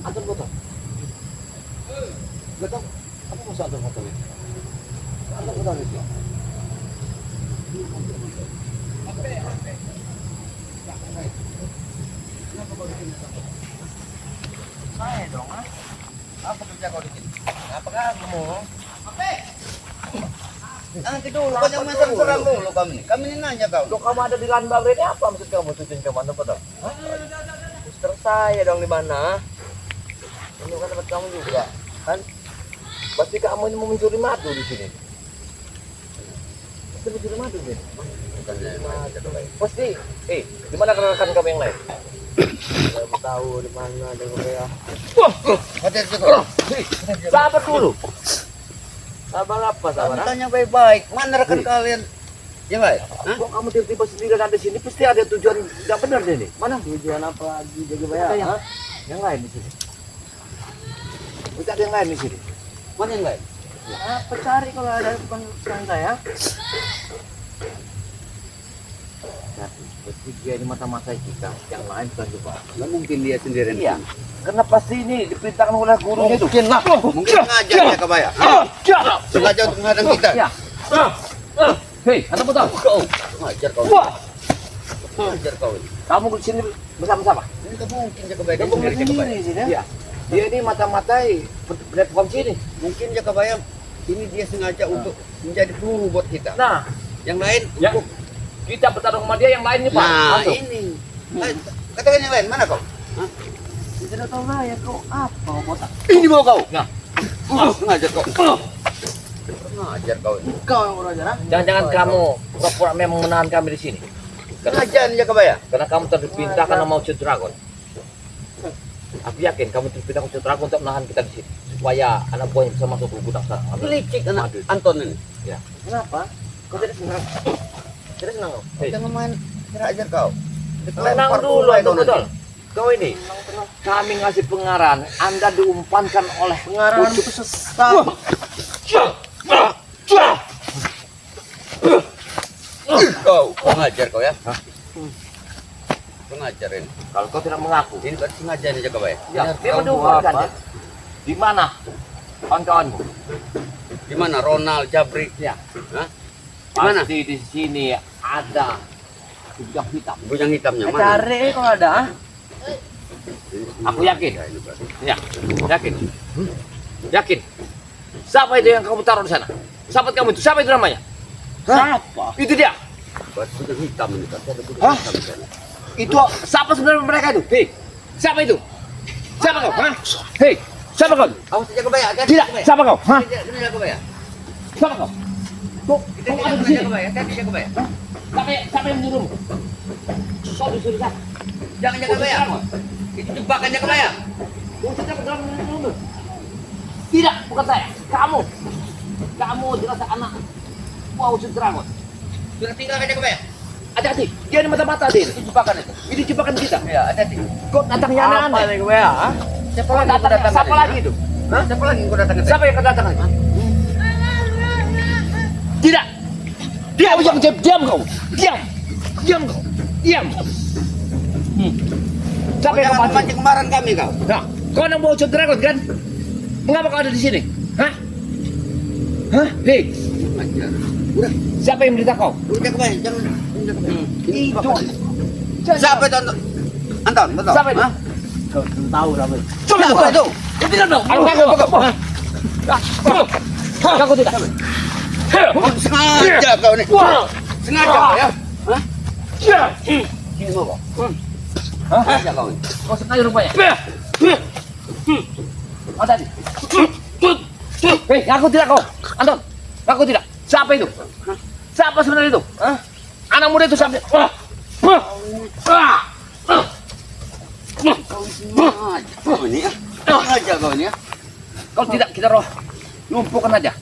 Atur foto. Betul. Apa maksud atur foto ini? Atur foto ini. Saya dong, ah. Apa kerja kau di sini? Apakah kamu? Nanti dulu, kau jangan serang dulu kami. Kami ini nanya kau. Loh, kamu ada di lahan Bagre ini apa maksud kamu cuciin ke mana betul? Mister saya dong di mana? Ini kan tempat kamu juga, kan? Pasti kamu ini mau mencuri madu di sini. Pasti mencuri madu nih. Pasti. Di mana rekan kamu yang lain? Saya tahu di mana ada ya. Sabar dulu. Sabar apa? Sabar. Tanya baik-baik. Mana rekan kalian? Ya baik. Kok kamu tiba-tiba sendiri ada di sini? Pasti ada tujuan tidak benar ini. Mana tujuan apa lagi? Jaga bayar. Yang lain di sini. Bisa ada yang lain di sini. Mana yang lain? Apa cari kalau ada bukan saya? Pasti dia di mata-mata kita, yang lain bukan juga. Nggak mungkin dia sendirian. Iya, karena pasti ini diperintahkan oleh gurunya itu. Mungkin sengaja dia kebaya. Sengaja untuk menghadang kita. Iya. Hei, anak betul. Kau ngajar kau. Ngajar kau. Kamu di sini bersama-sama. Ini tak mungkin dia kebaya. Dia sendiri sini. Iya. Dia ini mata-matai platform sini. Mungkin dia kebaya. Ini dia sengaja untuk menjadi peluru buat kita. Nah, yang lain untuk kita bertarung sama dia, yang lainnya Pak. Nah, ini. Katakan yang lain, mana kau? Hah? Tidak tahu lah ya kau apa botak. Ini mau kau. Nah. Ngajar kau. Ngajar kau. Kau yang berajar, jangan-jangan kamu pura-pura memang menahan kami di sini. Ngajar aja kebaya. Karena kamu terpintahkan sama Ucut Dragon. Aku yakin kamu terpintahkan Ucut Dragon untuk menahan kita di sini. Supaya anak buahnya bisa masuk ke gudang sana. Licik anak Anton ini. Ya. Kenapa? Kau tidak senang? Tidak senang kau? Jangan main kira ajar kau. Tenang dulu, betul. Kau ini, kami ngasih pengarahan, Anda diumpankan oleh pengarahan sesat. Kau ngajar kau ya? Pengajar ini. Kalau kau tidak mengaku, ini berarti sengaja ini jaga baik. Ya, dia menduga. Di mana kawan-kawanmu? Di mana Ronald Jabrik? Ya. Hah? Di mana? Pasti di sini ada bujang hitam. Bujang hitamnya mana? Cari kalau ada. Aku yakin. Ya, yakin. Yakin. Siapa itu yang kamu taruh di sana? Sahabat kamu itu, siapa itu namanya? Siapa? Itu dia. Bujang hitam ini kan. Hah? Itu siapa sebenarnya mereka itu? Hei, siapa itu? Siapa kau? Hah? Hei, siapa kau? Awas jaga bayar. Tidak, siapa kau? Hah? Jaga bayar. Siapa kau? Kok ada di sini? Jaga bayar. Siapa yang menyuruhmu? Kau disuruh siapa? Jangan jaga bayar. Itu jebakan jaga bayar. Tidak, bukan saya. Kamu. Kamu jelas anak buah Ucut Dragon. Sudah tinggalkan jaga bayar. Hati-hati, dia di mata-mata dia. Itu jebakan itu. Ini jebakan kita. Ya, hati-hati. Kok datangnya aneh-aneh? Apa nih gue ya? Siapa lagi datang? Siapa lagi itu? Hah? Siapa lagi yang kau datang? Siapa yang kedatangan? Tidak. Diam, diam kau. Diam. Diam kau. Diam. Siapa yang memancing kemarahan kami kau? Nah, kau yang bawa Ucut Dragon kan? Mengapa kau ada di sini? Hah? Hah? Hei. Udah. Siapa yang berita kau? Udah kebayang, jangan. Itu. Siapa itu Anton? Anton, betul? Siapa itu? Tahu siapa itu. Siapa itu? Tidak tahu. Aku tidak. Sengaja kau nih. Sengaja kau ya? Hah? Ini mau kau? Hah? Sengaja kau nih. Kau sengaja rupanya. Oh tadi. Hei, aku tidak kau. Anton, aku tidak. Siapa itu? Siapa sebenarnya itu? Hah? Anak muda itu siapa? Kau ini ya? Sengaja kau ini ya? Kalau tidak kita lumpuhkan aja.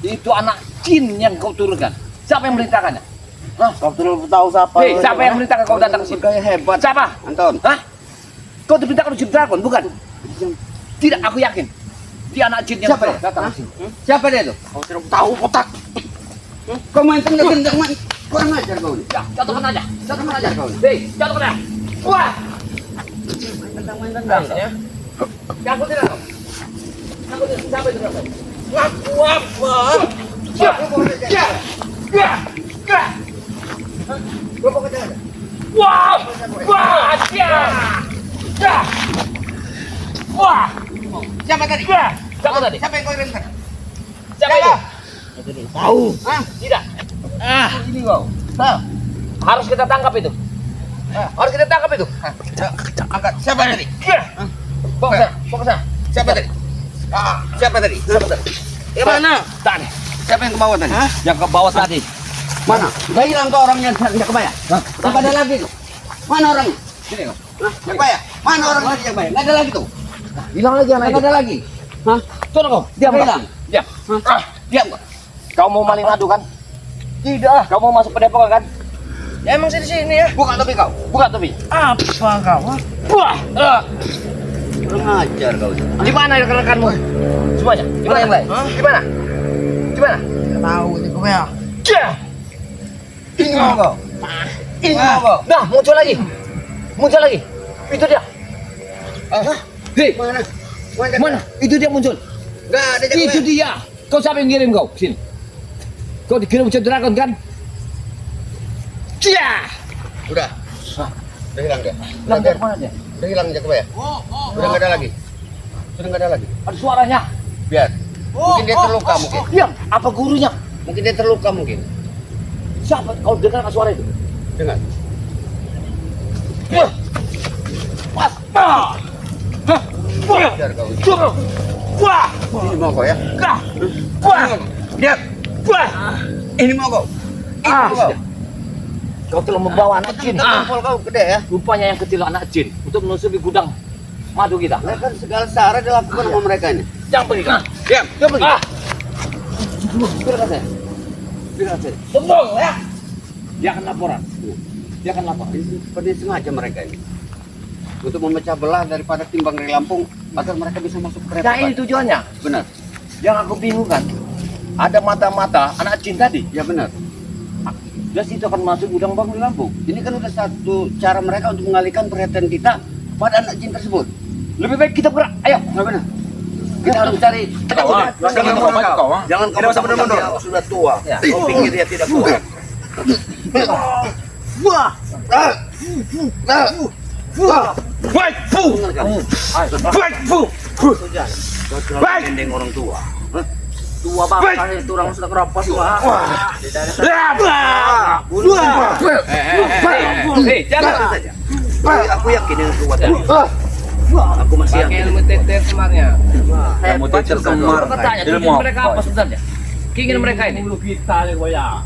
Itu anak jin yang kau turunkan. Siapa yang memerintahkannya? Hah? Kau tahu siapa? Hei, siapa yang memerintahkan kau datang ke sini? Kayak hebat. Siapa? Anton. Hah? Kau diperintahkan Ucut Dragon, bukan? Tidak, aku yakin. Dia anak jin yang datang ke sini. Siapa dia itu? Kau tidak tahu, otak. Kau main tendang-tendang main. Kurang ajar kau ni. Ya, jatuhkan aja. Kurang ajar kau ni. Hei, jatuhkan aja. Wah. Main tendang ya. Campur tidak kau. Campur sampai berapa? Apa? Ya. Berapa kata ada? Wah. Wah, ya. Ya. Wah. Siapa tadi? Ya. Siapa tadi? Siapa yang kau kirimkan? Siapa itu? Tahu. Hah? Tidak. Ini kau. Tahu. Harus kita tangkap itu. Harus kita tangkap itu. Angkat. Siapa tadi? Bawa ke sana. Bawa ke sana. Siapa tadi? Siapa tadi? Siapa tadi? Mana? Tadi. Siapa yang ke bawah tadi? Yang ke bawah tadi. Mana? Udah hilang kau orangnya yang kebaya? Tak ada lagi tuh. Mana orangnya? Sini kau. Yang kebaya? Mana orang tadi yang kebaya? Nggak ada lagi tuh. Hilang lagi anak Nggak ada lagi. Hah? Coba kau. Diam kau. Hilang. Diam. Diam kau. Kau mau maling adu kan? Tidak. Kau mau masuk padepokan kan? Ya emang sih di sini ya. Buka topi kau. Buka topi. Apa kau? Wah. Kurang ajar kau. Di mana rekan-rekanmu? Semuanya. Di mana yang lain? Di mana? Di mana? Tidak tahu itu kau ya. Ya. Ini mau kau. Ini mau kau. Dah, muncul lagi. Muncul lagi. Itu dia. Hei, Mana? mana? Itu dia muncul. Nggak ada yang Itu kebaya. dia. Kau siapa yang ngirim kau? Sini. Kau dikirim Ucap Dragon kan? Cia. Udah. Udah hilang dia. Hilang dari mana dia? Udah hilang dia kebaya. Udah nggak ada lagi. Sudah nggak ada lagi. Ada suaranya. Biar. Mungkin dia terluka mungkin. Diam. Apa gurunya? Mungkin dia terluka mungkin. Siapa? Kau dengar suara itu? Dengar. Wah. Pas. Wah. Ajar kau. Wah. Ini mau kau ya. Wah. Wah. Diam. Wah. Ini mau kau. Ini mau kau. Kau telah membawa anak jin. Jempol kau gede ya. Rupanya yang kecil anak jin untuk menusupi gudang madu kita. Nah, kan segala cara dilakukan sama mereka ini. Jangan pergi. Diam. Jangan pergi. Biarkan saya. Biarkan saya. Tembong ya. Dia akan laporan. Dia akan lapor. Ini seperti sengaja mereka ini. Untuk memecah belah daripada timbang dari Lampung agar mereka bisa masuk ke Nah ini tujuannya. Benar. Yang aku bingung kan. Ada mata-mata anak jin tadi. Ya benar. Terus itu akan masuk gudang bang di Lampung. Ini kan udah satu cara mereka untuk mengalihkan perhatian kita pada anak jin tersebut. Lebih baik kita gerak. Ayo. Nah, benar. Kita harus cari. Jangan kau. Jangan kau benar-benar sudah tua. Ya. Kau pikir dia tidak kuat. Wah. Baik, fu. Baik, fu. Kau terlalu gendeng orang tua. Tua banget itu orang sudah kerampas wah. Hei, jangan saja. Aku yakin dengan kekuatan. Aku masih yakin. Ilmu teter semarnya. Ilmu teter semar. Bertanya, tujuan mereka apa sebenarnya? Keinginan mereka ini. Kita ya.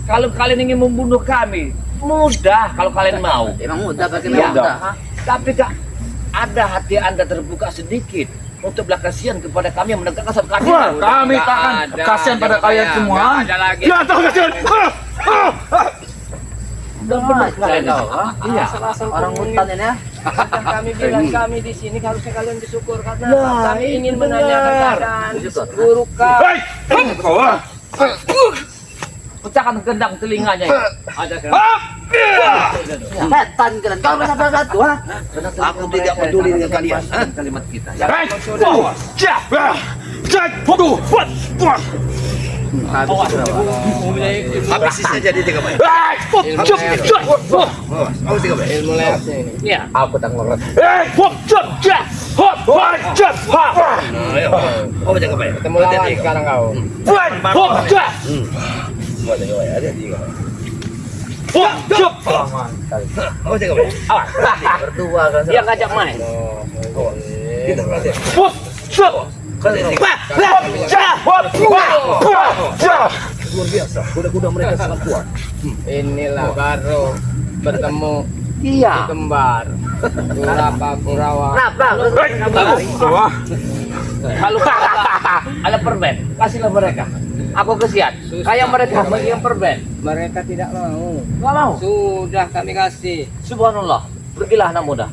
Kalau kalian ingin membunuh kami, mudah kalau kalian mau. Emang mudah pakai Iya. mudah. Tapi kak, ada hati anda terbuka sedikit untuk belah kasihan kepada kami yang menegakkan satu keadilan. Kami takkan kasihan pada kalian semua. Ada lagi. Ya, tak kasihan. Benar kalian tahu, iya. Orang hutan ini ya. Kami bilang kami di sini harusnya kalian bersyukur karena kami ingin menanyakan keadaan guru kami. Pecahkan gendang telinganya itu. Ada kan? Setan kalian. Kau merasa satu ha? Aku tidak peduli dengan kalian. Kalimat kita. Habisi saja di tiga baik. Habis tiga baik. Ilmu lesnya ini. Iya, aku tak ngerti. Oh jaga baik. Ketemu lawan sekarang kau. Oh jaga baik. Ada tiga. Oh jaga baik. Berdua kan. Dia ngajak main. Kita berarti. Luar biasa. Kuda-kuda mereka sangat kuat. Inilah baru bertemu Iya. kembar. Kurapa Kurawa. Kalau ada perben, kasihlah mereka. Aku kesian. Kayak mereka yang perben. Mereka tidak mau. Nggak mau. Sudah kami kasih. Subhanallah. Pergilah anak muda.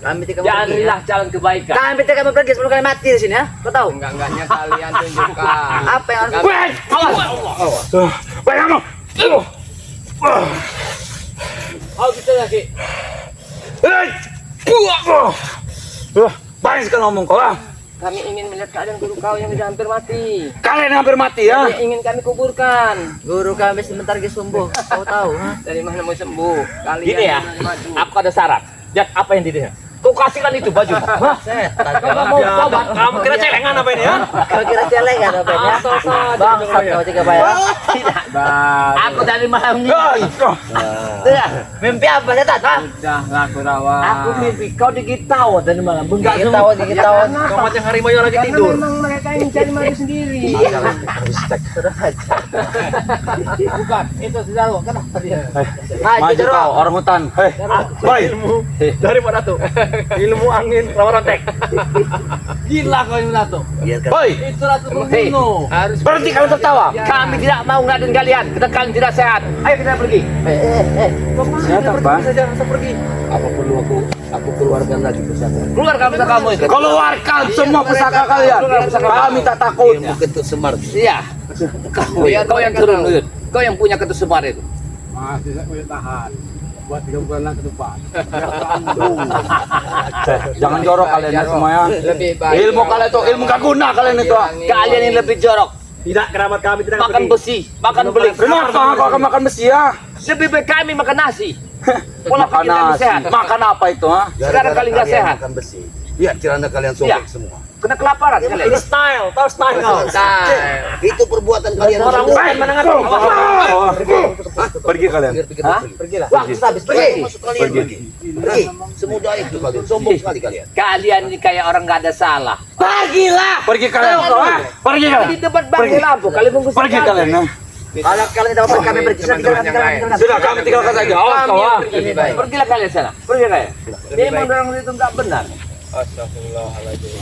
Kami tidak Jadilah jalan kebaikan. Kami tidak pergi sebelum kalian mati di sini ya. Kau tahu? Enggak-enggaknya kalian tunjukkan. Apa yang harus Awas. Oh, kita lagi. Hei! Banyak sekali ngomong kau lah. Kami ingin melihat keadaan guru kau yang sudah hampir mati. Kalian hampir mati ya. Yang ingin kami kuburkan. Guru kami sebentar lagi sembuh. Kau tahu? Dari mana mau sembuh? Kalian Gini ya, yang maju. aku ada syarat. Lihat apa yang dirinya. Kau kasihkan itu baju. Hah? Setan. Kau mau tobat? Kamu kira celengan apa ini ya? Kau kira celengan apa ya? Bangsat kau tiga bayar. Tidak. Aku dari malam ini. Ah, Tidak. Mimpi apa setan? Hah? Sudahlah Kurawa. Aku mimpi kau digitawa tadi malam. Bengkak Digitawa, semua. Digitawa. Kau macam harimau yang lagi Karena tidur. memang mereka ingin cari malu sendiri. Bukan, itu sudah kenapa dia? Maju kau orang hutan. Hei, baik. Dari mana tuh? Ilmu angin rawa rontek. Gila kau ini Ratu. Hei, Itu Ratu pembunuh. Harus berhenti kalian tertawa. Kami tidak mau ngadain kalian. Kita kalian tidak sehat. Ayo kita pergi. Siapa, Bang? Jangan pergi. Apa perlu aku keluarkan lagi pusaka? Keluarkan pusaka kamu itu. Keluarkan semua pusaka kalian. Kami tak takut. Kentut semar. Iya. Kau yang turun, Uyut. Kau yang punya ketus semar itu. Masih saya punya tahan buat 3 bulan ke depan. Jangan jorok kalian ya semuanya. Lebih baik. Ilmu kalian itu ilmu gak guna kalian itu. Kalian yang lebih jorok. Tidak, kerabat kami tidak Makan besi, makan beling. Kenapa kau akan makan besi ya? Lebih baik kami makan nasi. Pola Makan pikir kami nasi. sehat. Makan apa itu, ha? Sekarang kalian nggak sehat. Makan besi. Lihat celana kalian sobek Iya. semua. Kena kelaparan kalian. Ini style, tahu style kau. Itu perbuatan kalian. Orang semua. lain mendengar. Pergi kalian. Hah? Pergilah. Waktu habis pergi. Masuk kalian pergi. Pergi. Semudah itu kalian. Sombong sekali kalian. Kalian ini kayak orang nggak ada salah. Pergilah. Pergi kalian. Pergi kalian. Di depan Bang Lampu, kalian tunggu Pergi kalian. Kalau kalian tidak mau kami pergi, tinggalkan. Sudah kami tinggalkan saja. Awas kau. ha? Lebih baik. Pergilah kalian sana. Pergi kalian. Memang orang itu nggak benar. Astagfirullahaladzim.